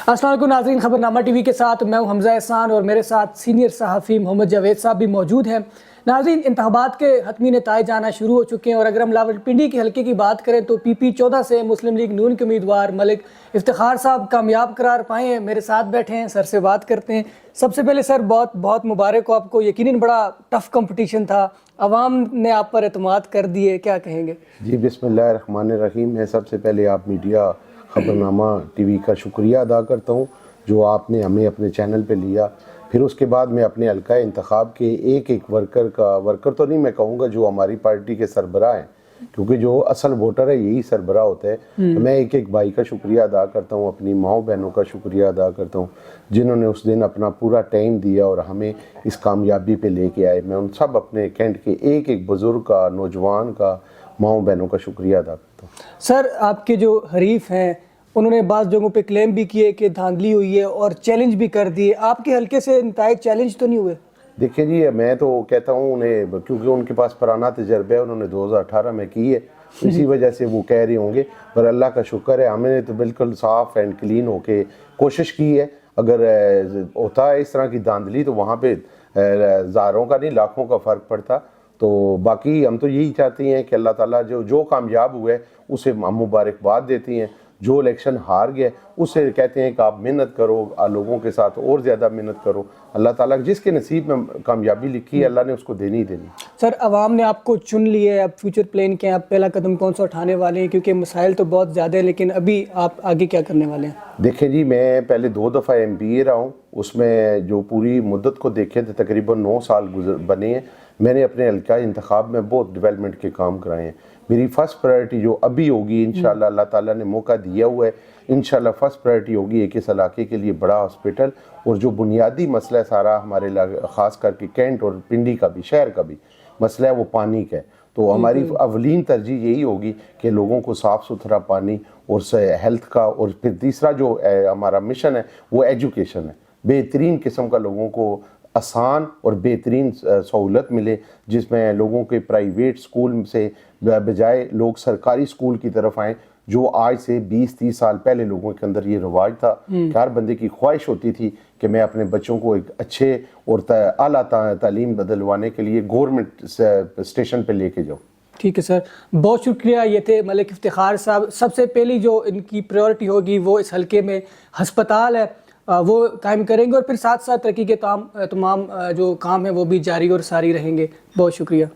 अस्सलाम वालेकुम नाज़रीन, खबरनामा टीवी के साथ मैं हूं हमजा एहसान और मेरे साथ सीनियर सहाफ़ी मोहम्मद जावेद साहब भी मौजूद हैं। नाज़रीन, इंतखाबात के हतमी नताइज जाना शुरू हो चुके हैं और अगर हम रावलपिंडी के हल्के की बात करें तो PP 14 से मुस्लिम लीग नून के उम्मीदवार मलिक इफ्तिखार साहब कामयाब करार पाए हैं। मेरे साथ बैठे हैं, सर से बात करते हैं। सबसे पहले सर बहुत बहुत मुबारक हो आपको, यकीनन बड़ा टफ कंपटीशन था, अवाम ने आप पर एतमाद कर दिए, क्या कहेंगे? जी बिस्मिल्लाहिर्रहमानिर्रहीम। मैं सबसे पहले आप मीडिया खबरनामा टीवी का शुक्रिया अदा करता हूँ जो आपने हमें अपने चैनल पे लिया। फिर उसके बाद मैं अपने हल्का इंतखाब के एक एक वर्कर तो नहीं मैं कहूँगा, जो हमारी पार्टी के सरबराह हैं, क्योंकि जो असल वोटर है यही सरबराह होता है। तो मैं एक एक भाई का शुक्रिया अदा करता हूँ, अपनी माओ बहनों का शुक्रिया अदा करता हूँ जिन्होंने उस दिन अपना पूरा टाइम दिया और हमें इस कामयाबी पे लेके आए। मैं उन सब अपने कैंट के एक एक बुज़ुर्ग का, नौजवान का, माओ बहनों का शुक्रिया अदा करता हूँ। सर आपके जो हरीफ हैं उन्होंने बाज़ जगहों पे क्लेम भी किए कि धांधली हुई है और चैलेंज भी कर दिए, आपके हल्के से नताइज चैलेंज तो नहीं हुए? देखिए जी, मैं तो कहता हूँ उन्हें, क्योंकि उनके पास पुराना तजर्बा है, उन्होंने 2018 में की है, इसी वजह से वो कह रहे होंगे। पर अल्लाह का शुक्र है, हमने तो बिल्कुल साफ़ एंड क्लीन होके कोशिश की है। अगर होता है इस तरह की धांधली तो वहाँ पे हज़ारों का नहीं लाखों का फ़र्क पड़ता। तो बाकी हम तो यही चाहते हैं कि अल्लाह ताला जो कामयाब हुए उसे हम मुबारकबाद देती हैं। जो इलेक्शन हार गया उससे कहते हैं कि आप मेहनत करो, लोगों के साथ और ज़्यादा मेहनत करो। अल्लाह ताला जिसके नसीब में कामयाबी लिखी है अल्लाह ने उसको देनी ही देनी। सर अवाम ने आपको चुन लिया है, अब फ्यूचर प्लान क्या है, आप पहला कदम कौन सा उठाने वाले हैं? क्योंकि मसाइल तो बहुत ज़्यादा है, लेकिन अभी आप आगे क्या करने वाले हैं? देखें जी, मैं पहले 2 दफ़ा MBA रहा हूँ, उसमें जो पूरी मुद्दत को देखें तो तकरीबन 9 साल बने हैं। मैंने अपने हल्का इंतखाब में बहुत डेवलपमेंट के काम कराए हैं। मेरी फ़र्स्ट प्रायोरिटी जो अभी होगी, इंशाल्लाह अल्लाह ताला ने मौका दिया हुआ है, इंशाल्लाह फ़र्स्ट प्रायोरिटी होगी एक इस इलाके के लिए बड़ा हॉस्पिटल। और जो बुनियादी मसला है सारा हमारे ख़ास करके कैंट और पिंडी का भी, शहर का भी मसला है, वो पानी का है। तो हमारी अवलीन तरजीह यही होगी कि लोगों को साफ़ सुथरा पानी और हेल्थ का, और फिर तीसरा जो हमारा मिशन है वो एजुकेशन है। बेहतरीन किस्म का लोगों को आसान और बेहतरीन सहूलत मिले, जिसमें लोगों के प्राइवेट स्कूल से बजाय लोग सरकारी स्कूल की तरफ आएँ। जो आज से 20-30 साल पहले लोगों के अंदर ये रिवाज था कि हर बंदे की ख्वाहिश होती थी कि मैं अपने बच्चों को एक अच्छे और आला तालीम दिलवाने के लिए गवर्नमेंट स्टेशन पे लेके जाऊँ। ठीक है सर, बहुत शुक्रिया। ये थे मलिक इफ्तिखार साहब। सबसे पहली जो इनकी प्रायोरिटी होगी वो इस हल्के में हस्पताल है, वो कायम करेंगे और फिर साथ साथ तरक्की के तमाम जो काम है वो भी जारी और सारी रहेंगे। बहुत शुक्रिया।